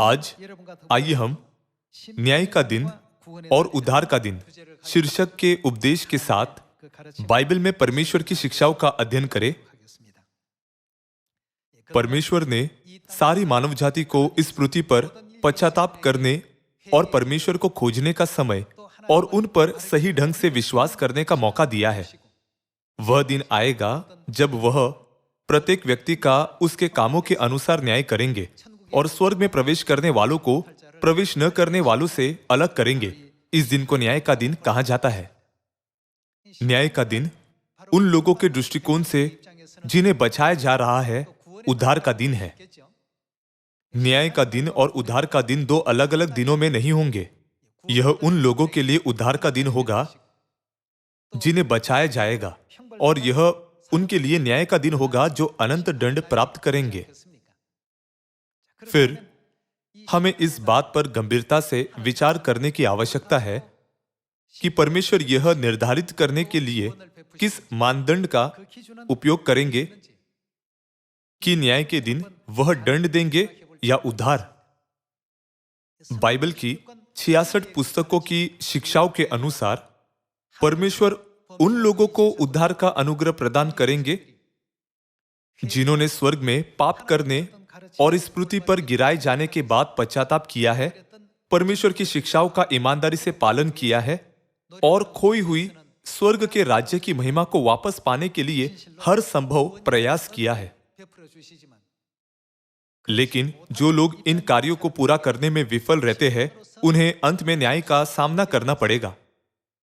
आज आइए हम न्याय का दिन और उद्धार का दिन शीर्षक के उपदेश के साथ बाइबल में परमेश्वर की शिक्षाओं का अध्ययन करें। परमेश्वर ने सारी मानव जाति को इस पृथ्वी पर पश्चाताप करने और परमेश्वर को खोजने का समय और उन पर सही ढंग से विश्वास करने का मौका दिया है। वह दिन आएगा जब वह प्रत्येक व्यक्ति का उसके कामों के अनुसार न्याय करेंगे और स्वर्ग में प्रवेश करने वालों को प्रवेश न करने वालों से अलग करेंगे। इस दिन को न्याय का दिन कहा जाता है। न्याय का दिन उन लोगों के दृष्टिकोण से जिन्हें बचाया जा रहा है, उद्धार का दिन है। न्याय का दिन और उद्धार का दिन दो अलग अलग दिनों में नहीं होंगे। यह उन लोगों के लिए उद्धार का दिन होगा जिन्हें बचाया जाएगा, और यह उनके लिए न्याय का दिन होगा जो अनंत दंड प्राप्त करेंगे। फिर हमें इस बात पर गंभीरता से विचार करने की आवश्यकता है कि परमेश्वर यह निर्धारित करने के लिए किस मानदंड का उपयोग करेंगे कि न्याय के दिन वह दंड देंगे या उद्धार। बाइबल की 66 पुस्तकों की शिक्षाओं के अनुसार परमेश्वर उन लोगों को उद्धार का अनुग्रह प्रदान करेंगे जिन्होंने स्वर्ग में पाप करने और इस पृथ्वी पर गिराए जाने के बाद पश्चाताप किया है, परमेश्वर की शिक्षाओं का ईमानदारी से पालन किया है और खोई हुई स्वर्ग के राज्य की महिमा को वापस पाने के लिए हर संभव प्रयास किया है। लेकिन जो लोग इन कार्यों को पूरा करने में विफल रहते हैं, उन्हें अंत में न्याय का सामना करना पड़ेगा।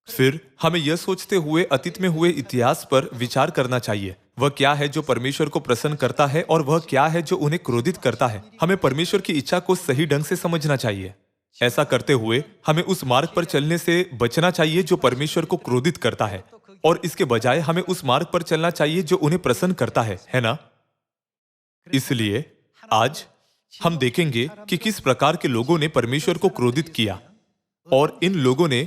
फिर हमें यह सोचते हुए अतीत में हुए इतिहास पर विचार करना चाहिए। वह क्या है जो परमेश्वर को प्रसन्न करता है और वह क्या है जो उन्हें क्रोधित करता है। हमें परमेश्वर की इच्छा को सही ढंग से समझना चाहिए। ऐसा करते हुए हमें उस मार्ग पर चलने से बचना चाहिए जो परमेश्वर को क्रोधित करता है, और इसके बजाय हमें उस मार्ग पर चलना चाहिए जो उन्हें प्रसन्न करता है ना? इसलिए आज हम देखेंगे कि किस प्रकार के लोगों ने परमेश्वर को क्रोधित किया और इन लोगों ने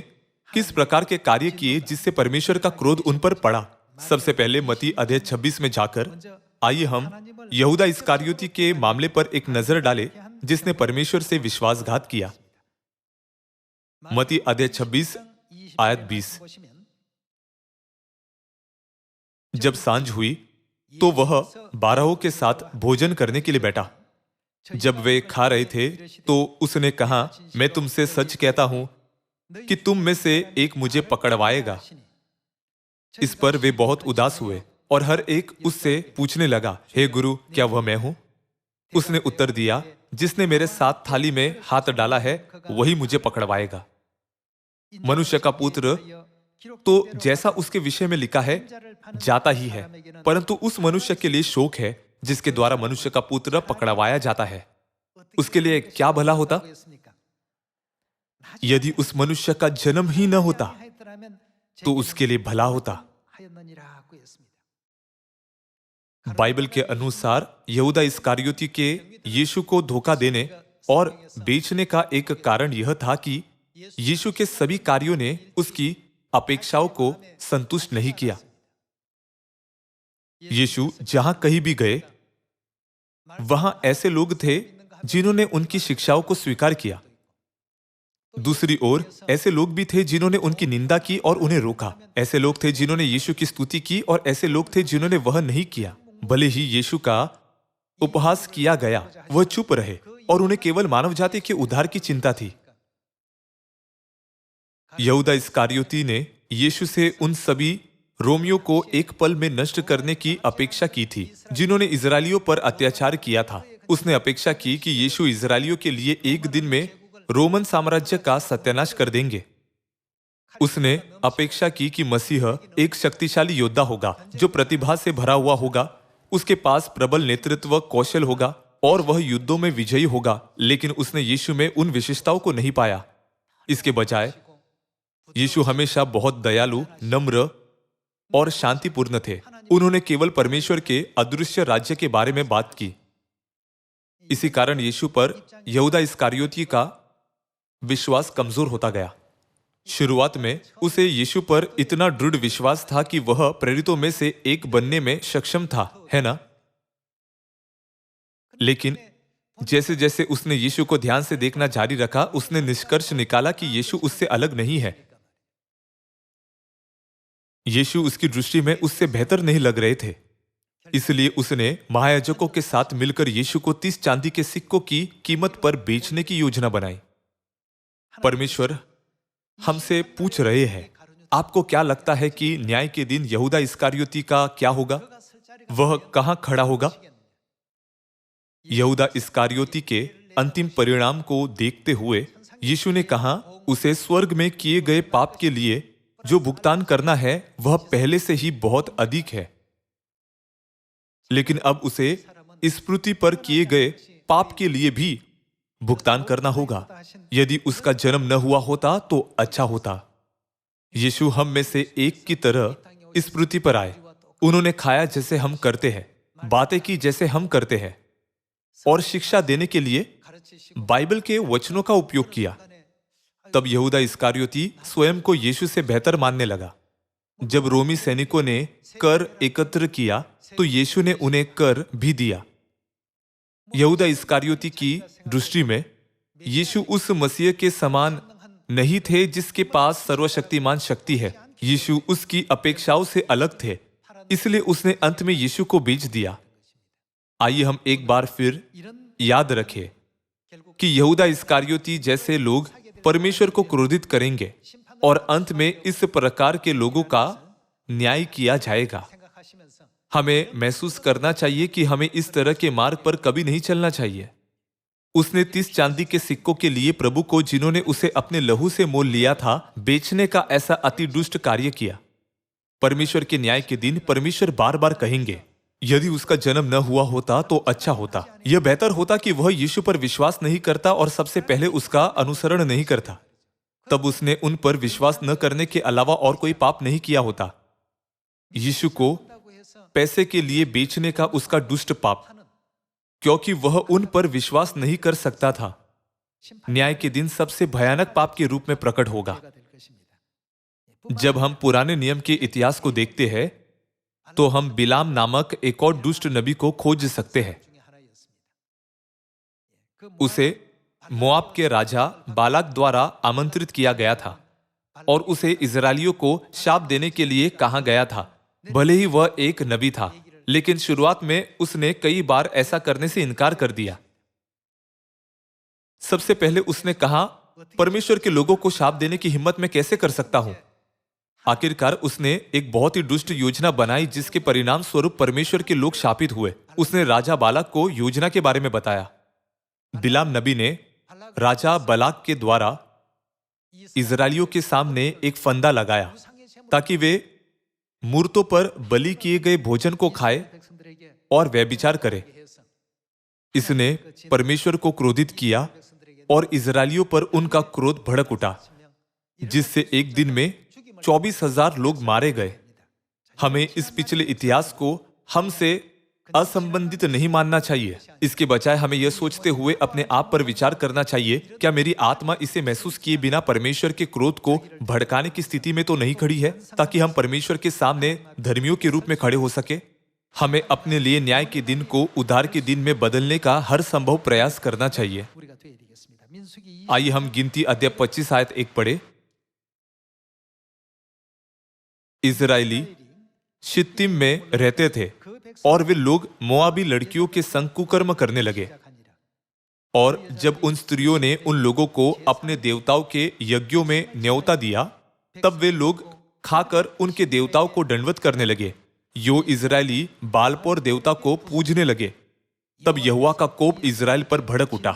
किस प्रकार के कार्य किए जिससे परमेश्वर का क्रोध उन पर पड़ा। सबसे पहले मत्ती अध्याय 26 में जाकर आइए हम यहूदा इस्करियोती के मामले पर एक नजर डालें जिसने परमेश्वर से विश्वासघात किया। मत्ती अध्याय 26 आयत 20। जब सांझ हुई तो वह 12 के साथ भोजन करने के लिए बैठा। जब वे खा रहे थे तो उसने कहा, मैं तुमसे सच कहता हूं कि तुम में से एक मुझे पकड़वाएगा। इस पर वे बहुत उदास हुए और हर एक उससे पूछने लगा, हे गुरु, क्या वह मैं हूं? उसने उत्तर दिया, जिसने मेरे साथ थाली में हाथ डाला है वही मुझे पकड़वाएगा। मनुष्य का पुत्र तो जैसा उसके विषय में लिखा है जाता ही है, परंतु उस मनुष्य के लिए शोक है जिसके द्वारा मनुष्य का पुत्र पकड़वाया जाता है। उसके लिए क्या भला होता यदि उस मनुष्य का जन्म ही न होता, तो उसके लिए भला होता। बाइबल के अनुसार यहूदा इस्करियोती के यीशु को धोखा देने और बेचने का एक कारण यह था कि यीशु के सभी कार्यों ने उसकी अपेक्षाओं को संतुष्ट नहीं किया। यीशु जहां कहीं भी गए वहां ऐसे लोग थे जिन्होंने उनकी शिक्षाओं को स्वीकार किया। दूसरी ओर ऐसे लोग भी थे जिन्होंने उनकी निंदा की और उन्हें रोका। ऐसे लोग थे जिन्होंने यीशु की स्तुति की और ऐसे लोग थे जिन्होंने वह नहीं किया। भले ही यीशु का उपहास किया गया, वह चुप रहे और उन्हें केवल मानव जाति के उद्धार की चिंता थी। यहूदा इस्करियोती ने यीशु से उन सभी रोमियों को एक पल में नष्ट करने की अपेक्षा की थी जिन्होंने इजरायलियों पर अत्याचार किया था। उसने अपेक्षा की कि यीशु इजरायलियों के लिए एक दिन में रोमन साम्राज्य का सत्यानाश कर देंगे। उसने अपेक्षा की कि मसीह एक शक्तिशाली योद्धा होगा जो प्रतिभा से भरा हुआ होगा, उसके पास प्रबल नेतृत्व कौशल होगा और वह युद्धों में विजयी होगा। लेकिन उसने यीशु में उन विशेषताओं को नहीं पाया। इसके बजाय यीशु हमेशा बहुत दयालु, नम्र और शांतिपूर्ण थे। उन्होंने केवल परमेश्वर के अदृश्य राज्य के बारे में बात की। इसी कारण यीशु पर यहूदा इस्करियोती का विश्वास कमजोर होता गया। शुरुआत में उसे यीशु पर इतना दृढ़ विश्वास था कि वह प्रेरितों में से एक बनने में सक्षम था, है ना? लेकिन जैसे जैसे उसने यीशु को ध्यान से देखना जारी रखा, उसने निष्कर्ष निकाला कि यीशु उससे अलग नहीं है। यीशु उसकी दृष्टि में उससे बेहतर नहीं लग रहे थे। इसलिए उसने महायाजकों के साथ मिलकर यीशु को 30 चांदी के सिक्कों की कीमत पर बेचने की योजना बनाई। परमेश्वर हमसे पूछ रहे हैं, आपको क्या लगता है कि न्याय के दिन यहूदा इस्करियोती का क्या होगा? वह कहां खड़ा होगा? यहूदा इस्करियोती के अंतिम परिणाम को देखते हुए यीशु ने कहा, उसे स्वर्ग में किए गए पाप के लिए जो भुगतान करना है वह पहले से ही बहुत अधिक है, लेकिन अब उसे इस पृथ्वी पर किए गए पाप के लिए भी भुगतान करना होगा। यदि उसका जन्म न हुआ होता तो अच्छा होता। यीशु हम में से एक की तरह इस पृथ्वी पर आए। उन्होंने खाया जैसे हम करते हैं, बातें की जैसे हम करते हैं, और शिक्षा देने के लिए बाइबल के वचनों का उपयोग किया। तब यहूदा इस्करियोती स्वयं को यीशु से बेहतर मानने लगा। जब रोमी सैनिकों ने कर एकत्र किया तो यीशु ने उन्हें कर भी दिया। यहूदा इस्करियोती की दृष्टि में यीशु उस मसीह के समान नहीं थे जिसके पास सर्वशक्तिमान शक्ति है। यीशु उसकी अपेक्षाओं से अलग थे, इसलिए उसने अंत में यीशु को बेच दिया। आइए हम एक बार फिर याद रखें कि यहूदा इस्करियोती जैसे लोग परमेश्वर को क्रोधित करेंगे और अंत में इस प्रकार के लोगों का न्याय किया जाएगा। हमें महसूस करना चाहिए कि हमें इस तरह के मार्ग पर कभी नहीं चलना चाहिए। उसने 30 चांदी के सिक्कों के लिए प्रभु को, जिन्होंने उसे अपने लहू से मोल लिया था, बेचने का ऐसा अति दुष्ट कार्य किया। परमेश्वर के न्याय के दिन परमेश्वर बार बार कहेंगे, यदि उसका जन्म न हुआ होता तो अच्छा होता। यह बेहतर होता कि वह यीशु पर विश्वास नहीं करता और सबसे पहले उसका अनुसरण नहीं करता। तब उसने उन पर विश्वास न करने के अलावा और कोई पाप नहीं किया होता। यीशु को पैसे के लिए बेचने का उसका दुष्ट पाप, क्योंकि वह उन पर विश्वास नहीं कर सकता था, न्याय के दिन सबसे भयानक पाप के रूप में प्रकट होगा। जब हम पुराने नियम के इतिहास को देखते हैं तो हम बिलाम नामक एक और दुष्ट नबी को खोज सकते हैं। उसे मोआब के राजा बालाक द्वारा आमंत्रित किया गया था और उसे इजरायलियों को शाप देने के लिए कहा गया था। भले ही वह एक नबी था, लेकिन शुरुआत में उसने कई बार ऐसा करने से इनकार कर दिया। सबसे पहले उसने कहा, परमेश्वर के लोगों को शाप देने की हिम्मत मैं कैसे कर सकता हूं। आखिरकार उसने एक बहुत ही दुष्ट योजना बनाई जिसके परिणाम स्वरूप परमेश्वर के लोग शापित हुए। उसने राजा बालाक को योजना के बारे में बताया। बिलाम नबी ने राजा बालाक के द्वारा इजरायलियों के सामने एक फंदा लगाया ताकि वे मूर्तों पर बलि किए गए भोजन को खाए और व्यभिचार करे। इसने परमेश्वर को क्रोधित किया और इजरायलियों पर उनका क्रोध भड़क उठा, जिससे एक दिन में 24,000 लोग मारे गए। हमें इस पिछले इतिहास को हमसे असंबंधित नहीं मानना चाहिए। इसके बजाय हमें यह सोचते हुए अपने आप पर विचार करना चाहिए, क्या मेरी आत्मा इसे महसूस किए बिना परमेश्वर के क्रोध को भड़काने की स्थिति में तो नहीं खड़ी है, ताकि हम परमेश्वर के सामने धर्मियों के रूप में खड़े हो सके। हमें अपने लिए न्याय के दिन को उद्धार के दिन में बदलने का हर संभव प्रयास करना चाहिए। आइए हम गिनती अध्याय 25 आयत 1 पढ़े। इजरायली शित्तीम में रहते थे और वे लोग मोआबी लड़कियों के संग कुकर्म करने लगे। और जब उन स्त्रियों ने उन लोगों को अपने देवताओं के यज्ञों में न्योता दिया, तब वे लोग खाकर उनके देवताओं को दंडवत करने लगे। यो इजरायली बालपोर देवता को पूजने लगे। तब यहोवा का कोप इजराइल पर भड़क उठा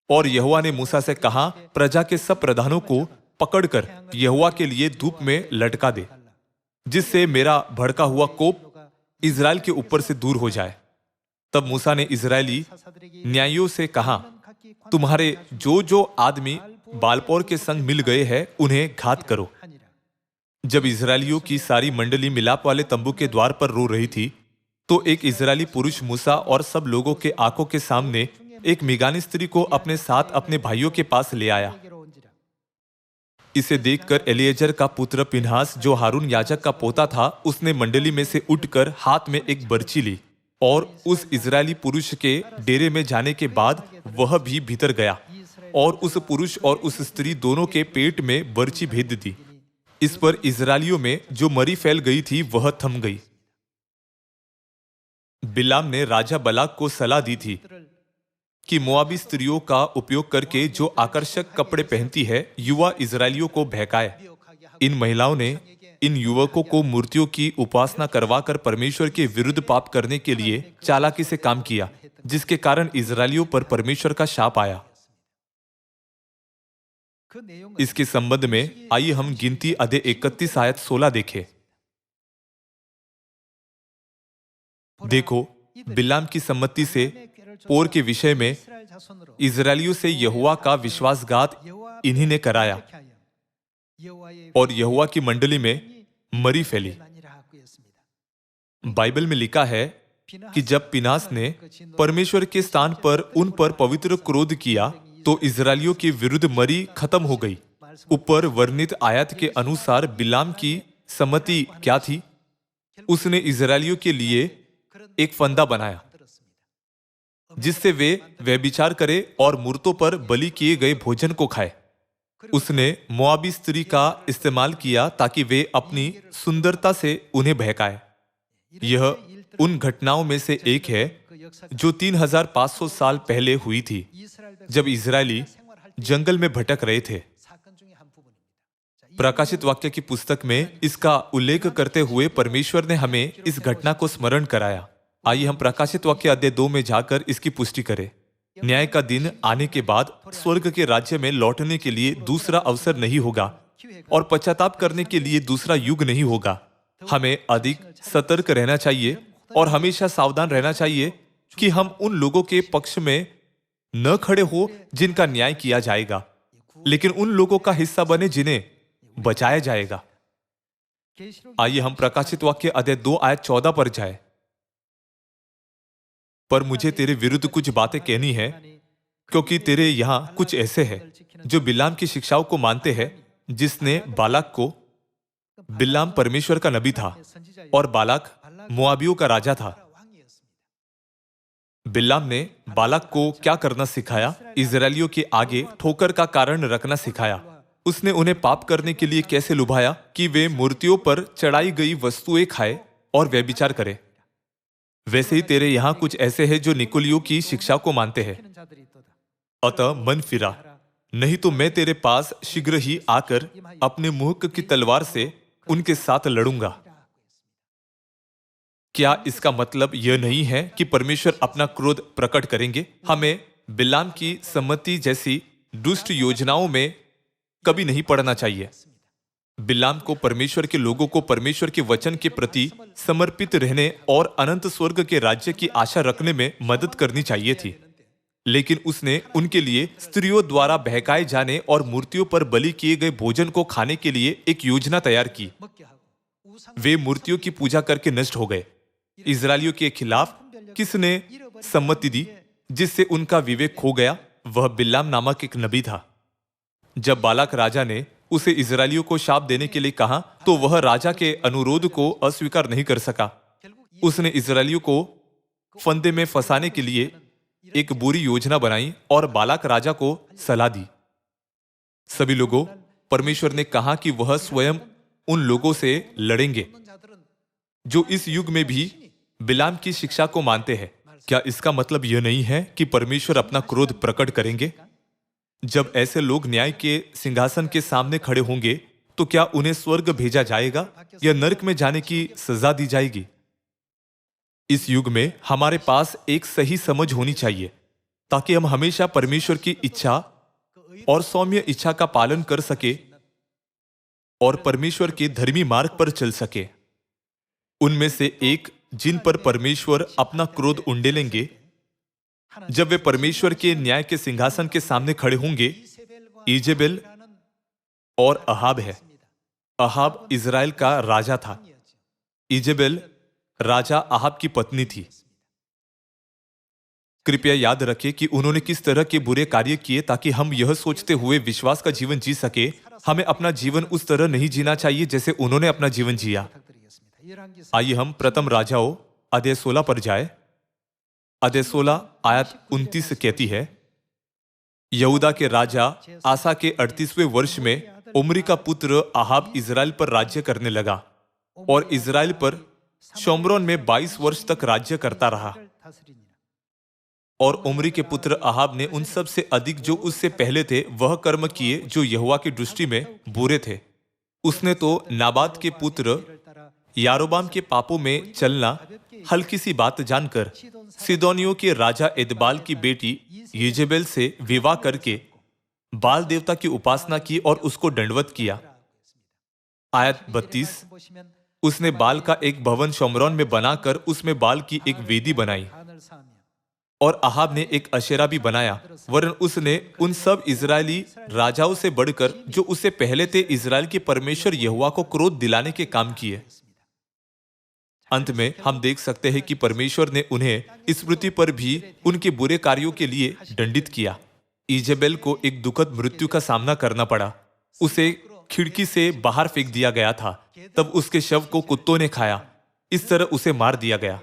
और यहोवा ने मूसा से कहा, प्रजा के सब प्रधानों को पकड़कर यहोवा के लिए धूप में लटका दे, जिससे मेरा भड़का हुआ कोप इजराइल के ऊपर से दूर हो जाए। तब मूसा ने इजरायली न्यायियों से कहा, तुम्हारे जो जो आदमी बालपोर के संग मिल गए हैं उन्हें घात करो। जब इजरायलियों की सारी मंडली मिलाप वाले तंबू के द्वार पर रो रही थी, तो एक इजरायली पुरुष मूसा और सब लोगों के आंखों के सामने एक मिगानी स्त्री को अपने साथ अपने भाइयों के पास ले आया। इसे देखकर एलिएजर का पुत्र पिनहास, जो हारून याजक का पोता था, उसने मंडली में से उठकर हाथ में एक बर्छी ली और उस इजरायली पुरुष के डेरे में जाने के बाद वह भी भीतर गया और उस पुरुष और उस स्त्री दोनों के पेट में बर्छी भेद दी। इस पर इजरायलियों में जो मरी फैल गई थी वह थम गई। बिलाम ने राजा बलाक को सलाह दी थी कि मोआबी स्त्रियों का उपयोग करके जो आकर्षक कपड़े पहनती है युवा इजरायलियों को बहकाए। इन महिलाओं ने इन युवकों को मूर्तियों की उपासना करवाकर परमेश्वर के विरुद्ध पाप करने के लिए चालाकी से काम किया, जिसके कारण इजरायलियों पर परमेश्वर का शाप आया। इसके संबंध में आइए हम गिनती अध्याय 31 आयत 16 देखें। देखो, बिलाम की सम्मति से पोर के विषय में इजरायलियों से यहोवा का विश्वासघात इन्हीं ने कराया और यहोवा की मंडली में मरी फैली। बाइबल में लिखा है कि जब पिनास ने परमेश्वर के स्थान पर उन पर पवित्र क्रोध किया तो इजरायलियों के विरुद्ध मरी खत्म हो गई। ऊपर वर्णित आयत के अनुसार बिलाम की सम्मति क्या थी? उसने इजरायलियों के लिए एक फंदा बनाया जिससे वे व्यभिचार करे और मूर्तों पर बलि किए गए भोजन को खाए। उसने मोआबी स्त्री का इस्तेमाल किया ताकि वे अपनी सुंदरता से उन्हें बहकाए। यह उन घटनाओं में से एक है जो 3500 साल पहले हुई थी, जब इजरायली जंगल में भटक रहे थे। प्रकाशित वाक्य की पुस्तक में इसका उल्लेख करते हुए परमेश्वर ने हमें इस घटना को स्मरण कराया। आइए हम प्रकाशित वाक्य अध्याय 2 में जाकर इसकी पुष्टि करें। न्याय का दिन आने के बाद स्वर्ग के राज्य में लौटने के लिए दूसरा अवसर नहीं होगा और पश्चाताप करने के लिए दूसरा युग नहीं होगा। हमें अधिक सतर्क रहना चाहिए और हमेशा सावधान रहना चाहिए कि हम उन लोगों के पक्ष में न खड़े हो जिनका न्याय किया जाएगा, लेकिन उन लोगों का हिस्सा बने जिन्हें बचाया जाएगा। आइए हम प्रकाशित वाक्य अध्याय 2 आयत 14 पर जाए। पर मुझे तेरे विरुद्ध कुछ बातें कहनी है, क्योंकि तेरे यहां कुछ ऐसे हैं जो बिलाम की शिक्षाओं को मानते हैं, जिसने बालाक को, बिलाम परमेश्वर का नबी था और बालाक मोआबियों का राजा था। बिलाम ने बालाक को क्या करना सिखाया? इजरायलियों के आगे ठोकर का कारण रखना सिखाया। उसने उन्हें पाप करने के लिए कैसे लुभाया कि वे मूर्तियों पर चढ़ाई गई वस्तुएं खाए और व्यभिचार करें। वैसे ही तेरे यहां कुछ ऐसे हैं जो निकोलियों की शिक्षा को मानते हैं। अतः मन फिरा, नहीं तो मैं तेरे पास शीघ्र ही आकर अपने मुंह की तलवार से उनके साथ लड़ूंगा। क्या इसका मतलब यह नहीं है कि परमेश्वर अपना क्रोध प्रकट करेंगे? हमें बिलाम की सम्मति जैसी दुष्ट योजनाओं में कभी नहीं पड़ना चाहिए। बिलाम को परमेश्वर के लोगों को परमेश्वर के वचन के प्रति समर्पित रहने और अनंत स्वर्ग के राज्य की आशा रखने में मदद करनी चाहिए थी, लेकिन उसने उनके लिए स्त्रियों द्वारा बहकाए जाने और मूर्तियों पर बलि किए गए भोजन को खाने के लिए एक योजना तैयार की। वे मूर्तियों की पूजा करके नष्ट हो गए। इजरायलियों के खिलाफ किसने सम्मति दी जिससे उनका विवेक खो गया? वह बिलाम नामक एक नबी था। जब बालाक राजा ने उसे इजरायलियों को शाप देने के लिए कहा तो वह राजा के अनुरोध को अस्वीकार नहीं कर सका। उसने इजरायलियों को फंदे में फंसाने के लिए एक बुरी योजना बनाई और बालाक राजा को सलाह दी। सभी लोगों, परमेश्वर ने कहा कि वह स्वयं उन लोगों से लड़ेंगे जो इस युग में भी बिलाम की शिक्षा को मानते हैं। क्या इसका मतलब यह नहीं है कि परमेश्वर अपना क्रोध प्रकट करेंगे? जब ऐसे लोग न्याय के सिंहासन के सामने खड़े होंगे तो क्या उन्हें स्वर्ग भेजा जाएगा या नरक में जाने की सजा दी जाएगी? इस युग में हमारे पास एक सही समझ होनी चाहिए ताकि हम हमेशा परमेश्वर की इच्छा और सौम्य इच्छा का पालन कर सके और परमेश्वर के धर्मी मार्ग पर चल सके। उनमें से एक जिन पर परमेश्वर अपना क्रोध उंडेलेंगे जब वे परमेश्वर के न्याय के सिंहासन के सामने खड़े होंगे, इजेबेल और अहाब है। अहाब इजराइल का राजा था। इजेबेल राजा अहाब की पत्नी थी। कृपया याद रखें कि उन्होंने किस तरह के बुरे कार्य किए ताकि हम यह सोचते हुए विश्वास का जीवन जी सके। हमें अपना जीवन उस तरह नहीं जीना चाहिए जैसे उन्होंने अपना जीवन जिया। आइए हम प्रथम राजाओं अध्याय 16 पर जाए। अध्याय 16 आयत 29 कहती है, यहूदा के राजा आसा के 38वें वर्ष में उमरी का पुत्र आहाब इजराइल पर राज्य करने लगा और इजराइल पर शोमरोन में 22 वर्ष तक राज्य करता रहा। और उमरी के पुत्र आहाब ने उन सब से अधिक जो उससे पहले थे वह कर्म किए जो यहोवा की दृष्टि में बुरे थे। उसने तो नाबात के पुत्र यारोबाम के पापों में चलना हल्की सी बात जानकर सिदोनियों के राजा एदबाल की बेटी येजेबेल से विवाह करके बाल देवता की उपासना की और उसको दंडवत किया। आयत 32, उसने बाल का एक भवन शोमरोन में बनाकर उसमें बाल की एक वेदी बनाई और आहाब ने एक अशेरा भी बनाया, वरन उसने उन सब इजरायली राजाओं से बढ़कर जो उससे पहले थे इजराइल के परमेश्वर यहोवा को क्रोध दिलाने के काम किए। अंत में हम देख सकते हैं कि परमेश्वर ने उन्हें इस पृथ्वी पर भी उनके बुरे कार्यों के लिए दंडित किया। इजेबेल को एक दुखद मृत्यु का सामना करना पड़ा। उसे खिड़की से बाहर फेंक दिया गया था, तब उसके शव को कुत्तों ने खाया। इस तरह उसे मार दिया गया।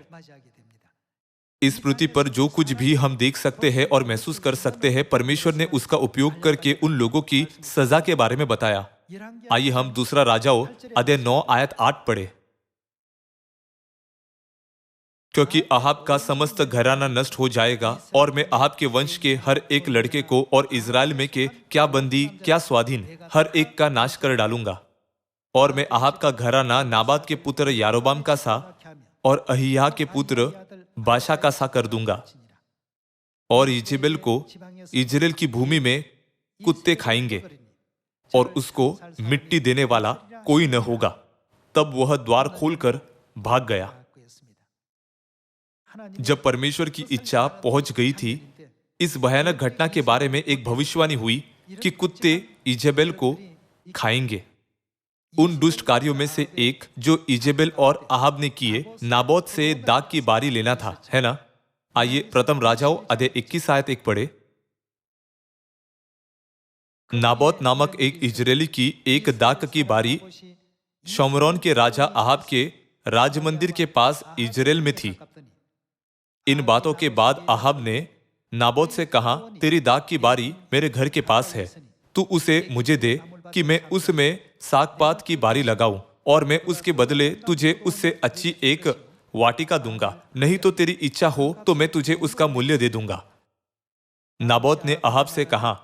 इस पृथ्वी पर जो कुछ भी हम देख सकते हैं और महसूस कर सकते हैं, परमेश्वर ने उसका उपयोग करके उन लोगों की सजा के बारे में बताया। आइए हम दूसरा राजाओं अध्याय 9 आयत 8 पढ़े। क्योंकि आहाब का समस्त घराना नष्ट हो जाएगा और मैं आहाब के वंश के हर एक लड़के को और इजराइल में के क्या बंदी क्या स्वाधीन हर एक का नाश कर डालूंगा। और मैं आहाब का घराना नाबात के पुत्र यारोबाम का सा और अहिय्याह के पुत्र बाशा का सा कर दूंगा। और इजेबेल को इजराइल की भूमि में कुत्ते खाएंगे और उसको मिट्टी देने वाला कोई न होगा। तब वह द्वार खोलकर भाग गया। जब परमेश्वर की इच्छा पहुंच गई थी, इस भयानक घटना के बारे में एक भविष्यवाणी हुई कि कुत्ते इजेबेल को खाएंगे। उन दुष्ट कार्यों में से एक जो इजेबेल और आहाब ने किए, नाबोत से दाग की बारी लेना था, है ना? आइए प्रथम राजाओं अध्याय 21 आयत 1 पढ़े। नाबोत नामक एक इजरायली की एक दाख की बारी शोमरोन के राजा आहाब के राजमंदिर के पास इजराइल में थी। इन बातों के बाद आहाब ने नाबोत से कहा, तेरी दाख की बारी मेरे घर के पास है, तू उसे मुझे दे कि मैं उसमें सागपात की बारी लगाऊं और मैं उसके बदले तुझे उससे अच्छी एक वाटिका दूंगा। नहीं तो तेरी इच्छा हो तो मैं तुझे उसका मूल्य दे दूंगा। नाबोत ने आहाब से कहा,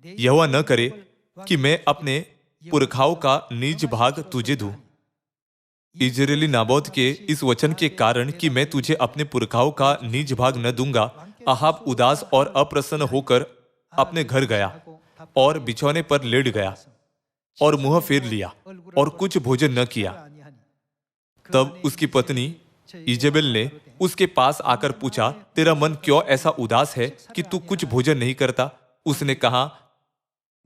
यहोवा न करे कि मैं अपने पुरखाओं का निज भाग तुझे दूं। इजरायली नाबोत के इस वचन के कारण कि मैं तुझे अपने पुरखाओं का निज भाग न दूंगा, आहाब उदास और अप्रसन्न होकर अपने घर गया और बिछौने पर लेट गया और मुंह फेर लिया और कुछ भोजन न किया। तब उसकी पत्नी इजेबेल ने उसके पास आकर पूछा, तेरा मन क्यों ऐसा उदास है कि तू कुछ भोजन नहीं करता? उसने कहा,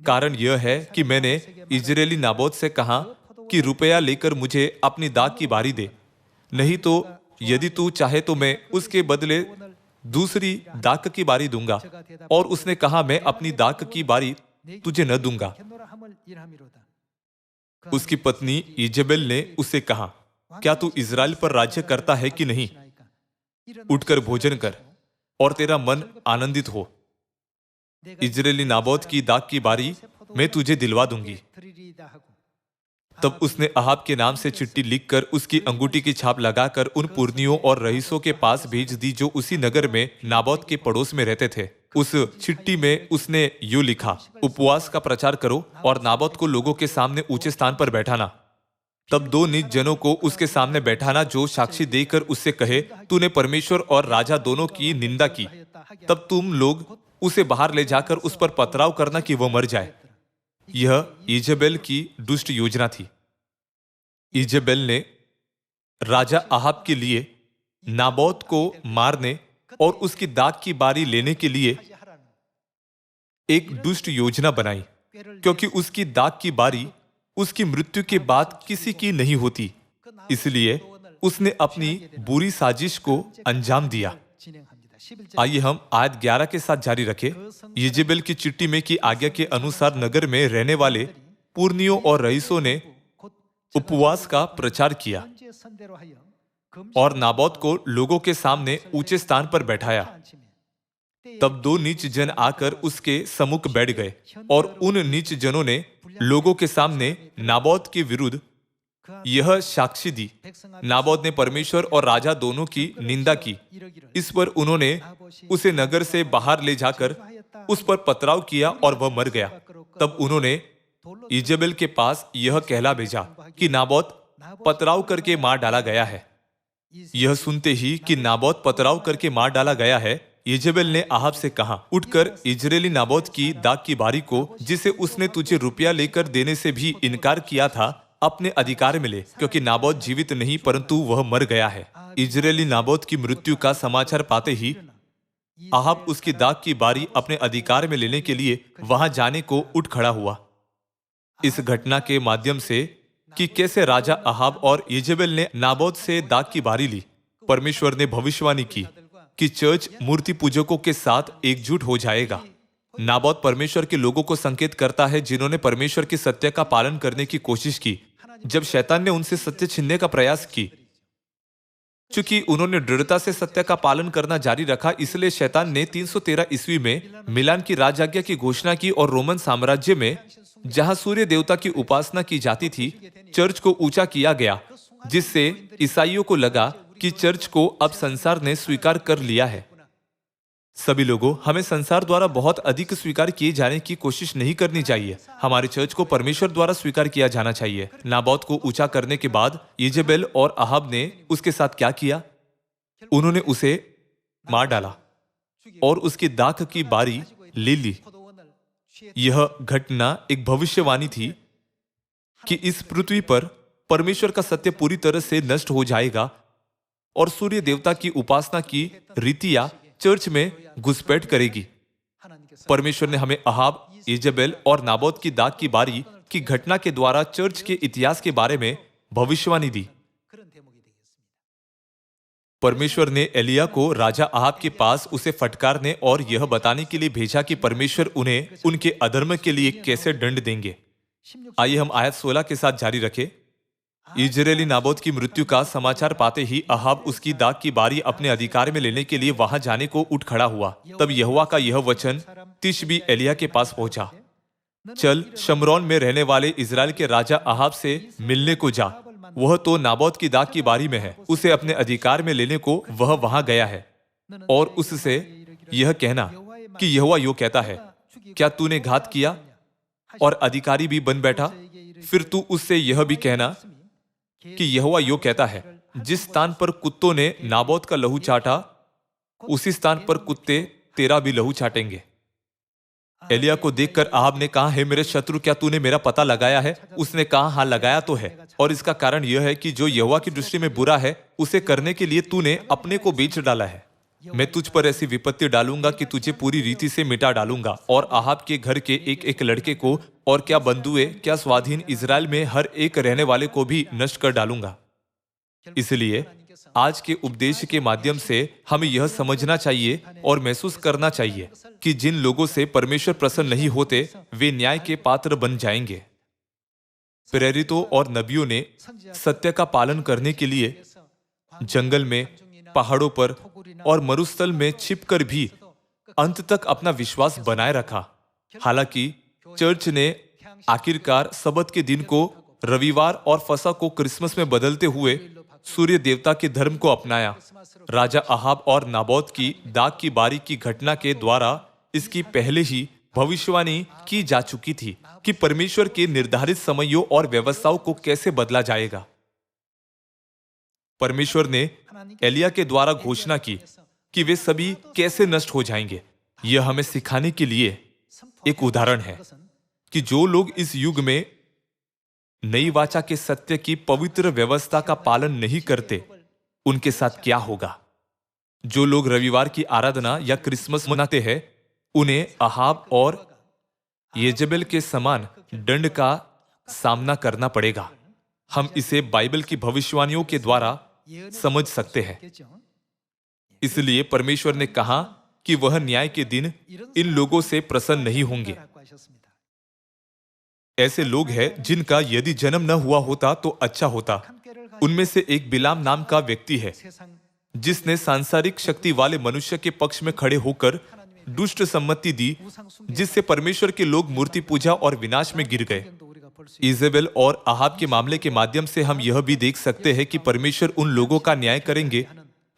कारण यह है कि मैंने इजरायली नाबोत से कहा कि रुपया लेकर मुझे अपनी दाख की बारी दे, नहीं तो यदि तू चाहे तो मैं उसके बदले दूसरी दाख की बारी दूंगा। और उसने कहा, मैं अपनी दाख की बारी तुझे न दूंगा। उसकी पत्नी इजेबेल ने उससे कहा, क्या तू इजराइल पर राज्य करता है कि नहीं? उठकर भोजन कर और तेरा मन आनंदित हो। इजरायली नाबोत की दाख की बारी मैं तुझे दिलवा दूंगी। तब उसने आहाब के नाम से चिट्ठी लिखकर उसकी अंगूठी की छाप लगाकर उन पुरनियों और रईसों के पास भेज दी जो उसी नगर में नाबोत के पड़ोस में रहते थे। उस चिट्ठी में उसने यूं लिखा, उपवास का प्रचार करो और नाबोत को लोगों के सामने ऊंचे स्थान पर बैठाना। तब 2 नीच जनों को उसके सामने बैठाना जो साक्षी देकर उससे कहे, तूने परमेश्वर और राजा दोनों की निंदा की। तब तुम लोग उसे बाहर ले जाकर उस पर पथराव करना कि वह मर जाए। यह इजेबेल की दुष्ट योजना थी। इजेबेल ने राजा आहाब के लिए नाबोत को मारने और उसकी दाख की बारी लेने के लिए एक दुष्ट योजना बनाई, क्योंकि उसकी दाख की बारी उसकी मृत्यु के बाद किसी की नहीं होती। इसलिए उसने अपनी बुरी साजिश को अंजाम दिया। आइए हम आयत 11 के साथ जारी रखें। इजेबेल की चिट्ठी में की आज्ञा के अनुसार नगर में रहने वाले पुरनियों और रईसों ने उपवास का प्रचार किया। और नाबोत को लोगों के सामने ऊंचे स्थान पर बैठाया। तब दो नीच जन आकर उसके सम्मुख बैठ गए और उन नीच जनों ने लोगों के सामने नाबोत के विरुद्ध यह साक्षी दी। नाबोत ने परमेश्वर और राजा दोनों की निंदा की। इस पर उन्होंने उसे नगर से बाहर ले जाकर उस पर पथराव किया और वह मर गया। तब उन्होंने इजेबेल के पास यह कहला भेजा कि नाबोत पथराव करके मार डाला गया है। यह सुनते ही कि नाबोत पथराव करके मार डाला गया है, इजेबेल ने आहाब से कहा, उठकर इजरायली नाबोत की दाख की बारी को, जिसे उसने तुझे रुपया लेकर देने से भी इनकार किया था, अपने अधिकार में ले, क्योंकि नाबोत जीवित नहीं परंतु वह मर गया है। इजरायली नाबोत की मृत्यु का समाचार पाते ही आहाब उसकी दाख की बारी अपने अधिकार में लेने के लिए वहां जाने को उठ खड़ा हुआ। इस घटना के माध्यम से कि कैसे राजा आहाब और इजेबेल ने नाबोत से दाख की बारी ली, परमेश्वर ने भविष्यवाणी की कि चर्च मूर्ति पूजकों के साथ एकजुट हो जाएगा। नाबोत परमेश्वर के लोगों को संकेत करता है जिन्होंने परमेश्वर के सत्य का पालन करने की कोशिश की जब शैतान ने उनसे सत्य छीनने का प्रयास की। चूंकि उन्होंने दृढ़ता से सत्य का पालन करना जारी रखा, इसलिए शैतान ने 313 ईस्वी में मिलान की राजआज्ञा की घोषणा की और रोमन साम्राज्य में, जहां सूर्य देवता की उपासना की जाती थी, चर्च को ऊंचा किया गया, जिससे ईसाइयों को लगा कि चर्च को अब संसार ने स्वीकार कर लिया है। सभी लोगों, हमें संसार द्वारा बहुत अधिक स्वीकार किए जाने की कोशिश नहीं करनी चाहिए। हमारे चर्च को परमेश्वर द्वारा स्वीकार किया जाना चाहिए। नाबोत को ऊंचा करने के बाद इजेबेल और आहाब ने उसके साथ क्या किया? उन्होंने उसे मार डाला और उसकी दाख की बारी ले ली। यह घटना एक भविष्यवाणी थी कि इस पृथ्वी पर परमेश्वर का सत्य पूरी तरह से नष्ट हो जाएगा और सूर्य देवता की उपासना की रीतियां चर्च में घुसपैठ करेगी। परमेश्वर ने हमें आहाब, इजेबेल और नाबोत की दाख की बारी की घटना के द्वारा चर्च के इतिहास के बारे में भविष्यवाणी दी। परमेश्वर ने एलिया को राजा आहाब के पास उसे फटकारने और यह बताने के लिए भेजा कि परमेश्वर उन्हें उनके अधर्म के लिए कैसे दंड देंगे। आइए हम आयत 16 के साथ जारी रखें। इजरायली नाबोत की मृत्यु का समाचार पाते ही आहाब उसकी दाख की बारी अपने अधिकार में लेने के लिए वहां जाने को उठ खड़ा हुआ। तब यहोवा का यह वचन तिशबी एलिया के पास पहुंचा, चल शमरोन में रहने वाले इजराइल के राजा आहाब से मिलने को जा। वह तो नाबोत की दाख की बारी में है, उसे अपने अधिकार में लेने को वह वहां गया है और उससे यह कहना कि यहोवा यो कहता है, क्या तूने घात किया और अधिकारी भी बन बैठा? फिर तू उससे यह भी कहना कि यहोवा यो कहता है, जिस स्थान पर कुत्तों ने नाबोत का लहू चाटा, उसी स्थान पर कुत्ते तेरा भी लहू चाटेंगे। एलिया को देखकर आहाब ने कहा, हे मेरे शत्रु, क्या तूने मेरा पता लगाया है? उसने कहा, हाँ लगाया तो है, और इसका कारण यह है कि जो यहोवा की दृष्टि में बुरा है उसे करने के लिए तूने अपने को बेच डाला है। मैं तुझ पर ऐसी विपत्ति डालूंगा कि तुझे पूरी रीति से मिटा डालूंगा और आहाब के घर के एक एक लड़के को और क्या बंधुए क्या स्वाधीन इजराइल में हर एक रहने वाले को भी नष्ट कर डालूंगा। इसलिए आज के उपदेश के माध्यम से हमें यह समझना चाहिए और महसूस करना चाहिए कि जिन लोगों से परमेश्वर प्रसन्न नहीं होते वे न्याय के पात्र बन जाएंगे। प्रेरितों और नबियों ने सत्य का पालन करने के लिए जंगल में, पहाड़ों पर और मरुस्थल में छिपकर भी अंत तक अपना विश्वास बनाए रखा। हालांकि चर्च ने आखिरकार सबत के दिन को रविवार और फसह को क्रिसमस में बदलते हुए सूर्य देवता के धर्म को अपनाया। राजा आहाब और नाबोत की दाख की बारी की घटना के द्वारा इसकी पहले ही भविष्यवाणी की जा चुकी थी कि परमेश्वर के निर्धारित समयों और व्यवस्थाओं को कैसे बदला जाएगा। परमेश्वर ने एलिया के द्वारा घोषणा की कि वे सभी कैसे नष्ट हो जाएंगे। यह हमें सिखाने के लिए एक उदाहरण है कि जो लोग इस युग में नई वाचा के सत्य की पवित्र व्यवस्था का पालन नहीं करते, उनके साथ क्या होगा। जो लोग रविवार की आराधना या क्रिसमस मनाते हैं, उन्हें आहाब और येजेबेल के समान दंड का सामना करना पड़ेगा। हम इसे बाइबल की भविष्यवाणियों के द्वारा समझ सकते हैं। इसलिए परमेश्वर ने कहा कि वह न्याय के दिन इन लोगों से प्रसन्न नहीं होंगे। ऐसे लोग हैं जिनका यदि जन्म न हुआ होता तो अच्छा होता, उनमें से एक बिलाम नाम का व्यक्ति है जिसने सांसारिक शक्ति वाले मनुष्य के पक्ष में खड़े होकर दुष्ट सम्मति दी, जिससे परमेश्वर के लोग मूर्ति पूजा और विनाश में गिर गए। इजेबेल और अहाब के मामले के माध्यम से हम यह भी देख सकते हैं कि परमेश्वर उन लोगों का न्याय करेंगे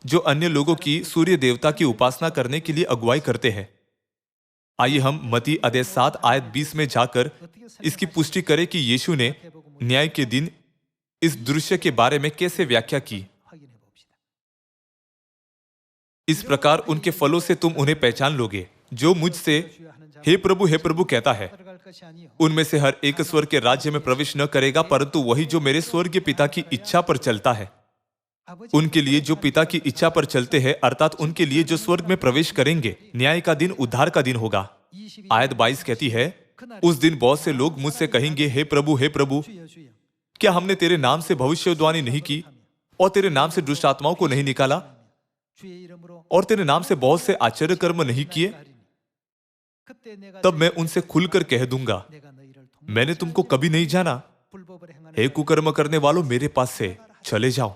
जो अन्य लोगों की सूर्य देवता की उपासना करने के लिए अगुवाई करते हैं। आइए हम मत्ती अध्याय 7 आयत 20 में जाकर इसकी पुष्टि करें कि यीशु ने न्याय के दिन इस दृश्य के बारे में कैसे व्याख्या की। इस प्रकार उनके फलों से तुम उन्हें पहचान लोगे। जो मुझसे हे प्रभु कहता है, उनमें से हर एक स्वर्ग के राज्य में प्रवेश न करेगा, परंतु वही जो मेरे स्वर्गीय पिता की इच्छा पर चलता है। उनके लिए जो पिता की इच्छा पर चलते हैं, अर्थात उनके लिए जो स्वर्ग में प्रवेश करेंगे, न्याय का दिन उद्धार का दिन होगा। आयत 22 कहती है, उस दिन बहुत से लोग मुझसे कहेंगे, हे प्रभु, क्या हमने तेरे नाम से भविष्यवाणी नहीं की और तेरे नाम से दुष्ट आत्माओं को नहीं निकाला और तेरे नाम से बहुत से आश्चर्य कर्म नहीं किए? तब मैं उनसे खुलकर कह दूंगा, मैंने तुमको कभी नहीं जाना। हे कुकर्म करने वालों, मेरे पास से चले जाओ।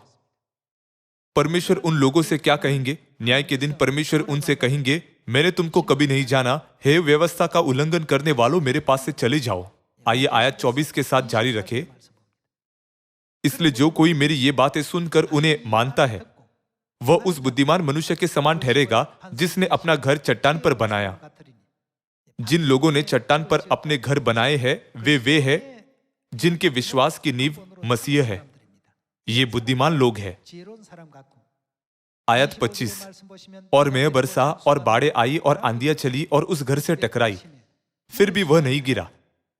परमेश्वर उन लोगों से क्या कहेंगे? न्याय के दिन परमेश्वर उनसे कहेंगे, मैंने तुमको कभी नहीं जाना। हे व्यवस्था का उल्लंघन करने वालों, मेरे पास से चले जाओ। आइए आयत 24 के साथ जारी रखें। इसलिए जो कोई मेरी ये बातें सुनकर उन्हें मानता है, वह उस बुद्धिमान मनुष्य के समान ठहरेगा जिसने अपना घर चट्टान पर बनाया। जिन लोगों ने चट्टान पर अपने घर बनाए हैं, वे हैं जिनके विश्वास की नींव मसीह है। ये बुद्धिमान लोग हैं। आयत 25, और मैं बरसा और बाढ़ें आई और आंधियां चली और उस घर से टकराई, फिर भी वह नहीं गिरा,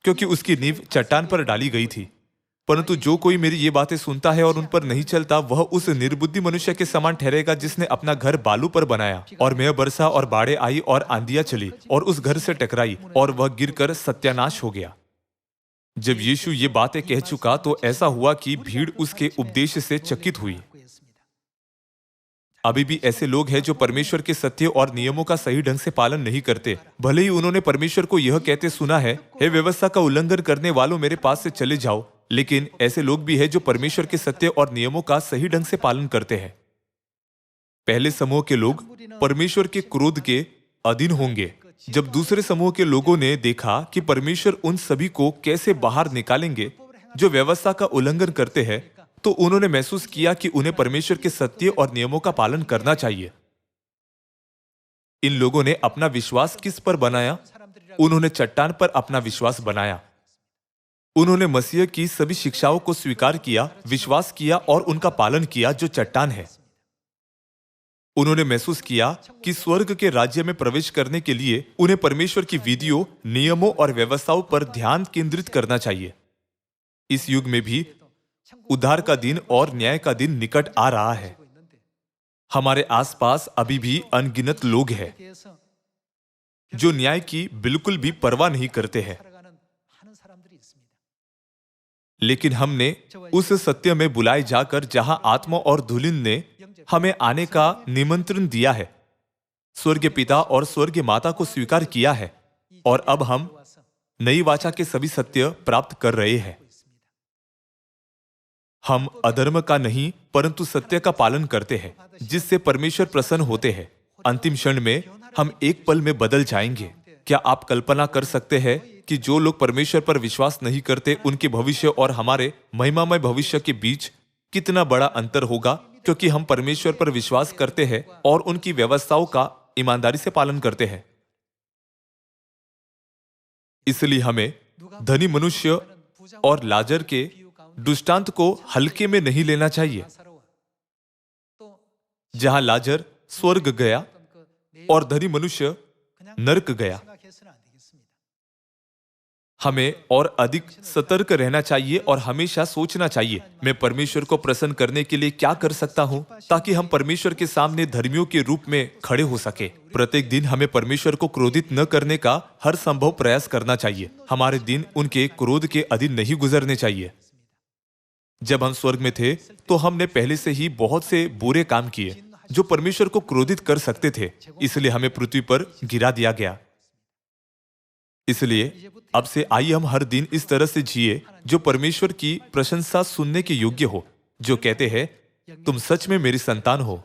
क्योंकि उसकी नींव चट्टान पर डाली गई थी। परंतु जो कोई मेरी ये बातें सुनता है और उन पर नहीं चलता, वह उस निर्बुद्धि मनुष्य के समान ठहरेगा जिसने अपना घर बालू पर बनाया। और मैं बरसा और बाढ़ें आई और आंधियां चली और उस घर से टकराई और वह गिरकर सत्यानाश हो गया। जब यीशु ये बातें कह चुका तो ऐसा हुआ कि भीड़ उसके उपदेश से चकित हुई। अभी भी ऐसे लोग हैं जो परमेश्वर के सत्य और नियमों का सही ढंग से पालन नहीं करते। भले ही उन्होंने परमेश्वर को यह कहते सुना है, हे व्यवस्था का उल्लंघन करने वालों, मेरे पास से चले जाओ, लेकिन ऐसे लोग भी हैं जो परमेश्वर के सत्य और नियमों का सही ढंग से पालन करते हैं। पहले समूह के लोग परमेश्वर के क्रोध के अधीन होंगे। जब दूसरे समूह के लोगों ने देखा कि परमेश्वर उन सभी को कैसे बाहर निकालेंगे जो व्यवस्था का उल्लंघन करते हैं, तो उन्होंने महसूस किया कि उन्हें परमेश्वर के सत्य और नियमों का पालन करना चाहिए। इन लोगों ने अपना विश्वास किस पर बनाया? उन्होंने चट्टान पर अपना विश्वास बनाया। उन्होंने मसीह की सभी शिक्षाओं को स्वीकार किया, विश्वास किया और उनका पालन किया, जो चट्टान है। उन्होंने महसूस किया कि स्वर्ग के राज्य में प्रवेश करने के लिए उन्हें परमेश्वर की विधियों, नियमों और व्यवस्थाओं पर ध्यान केंद्रित करना चाहिए। इस युग में भी उद्धार का दिन और न्याय का दिन निकट आ रहा है। हमारे आसपास अभी भी अनगिनत लोग हैं जो न्याय की बिल्कुल भी परवाह नहीं करते हैं। लेकिन हमने उस सत्य में बुलाए जाकर जहां आत्मा और धूलिन ने हमें आने का निमंत्रण दिया है, स्वर्गीय पिता और स्वर्गीय माता को स्वीकार किया है, और अब हम नई वाचा के सभी सत्य प्राप्त कर रहे हैं। हम अधर्म का नहीं परंतु सत्य का पालन करते हैं, जिससे परमेश्वर प्रसन्न होते हैं। अंतिम क्षण में हम एक पल में बदल जाएंगे। क्या आप कल्पना कर सकते हैं कि जो लोग परमेश्वर पर विश्वास नहीं करते, उनके भविष्य और हमारे महिमामय भविष्य के बीच कितना बड़ा अंतर होगा? क्योंकि हम परमेश्वर पर विश्वास करते हैं और उनकी व्यवस्थाओं का ईमानदारी से पालन करते हैं। इसलिए हमें धनी मनुष्य और लाजर के दृष्टांत को हल्के में नहीं लेना चाहिए। जहां लाजर स्वर्ग गया और धनी मनुष्य नरक गया, हमें और अधिक सतर्क रहना चाहिए और हमेशा सोचना चाहिए, मैं परमेश्वर को प्रसन्न करने के लिए क्या कर सकता हूं ताकि हम परमेश्वर के सामने धर्मियों के रूप में खड़े हो सके। प्रत्येक दिन हमें परमेश्वर को क्रोधित न करने का हर संभव प्रयास करना चाहिए। हमारे दिन उनके क्रोध के अधीन नहीं गुजरने चाहिए। जब हम स्वर्ग में थे तो हमने पहले से ही बहुत से बुरे काम किए जो परमेश्वर को क्रोधित कर सकते थे, इसलिए हमें पृथ्वी पर गिरा दिया गया। इसलिए अब से आइए हम हर दिन इस तरह से जिए जो परमेश्वर की प्रशंसा सुनने के योग्य हो। जो कहते हैं, तुम सच में मेरी संतान हो।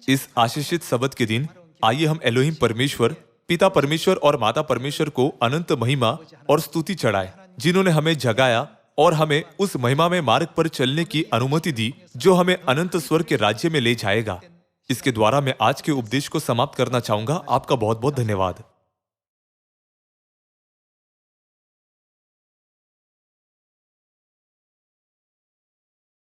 इस आशीषित शब्द के दिन आइए हम एलोहिम परमेश्वर, पिता परमेश्वर और माता परमेश्वर को अनंत महिमा और स्तुति चढ़ाए, जिन्होंने हमें जगाया और हमें उस महिमा में मार्ग पर चलने की अनुमति दी, जो हमें अनंत स्वर्ग के राज्य में ले जाएगा। इसके द्वारा मैं आज के उपदेश को समाप्त करना चाहूंगा। आपका बहुत बहुत धन्यवाद।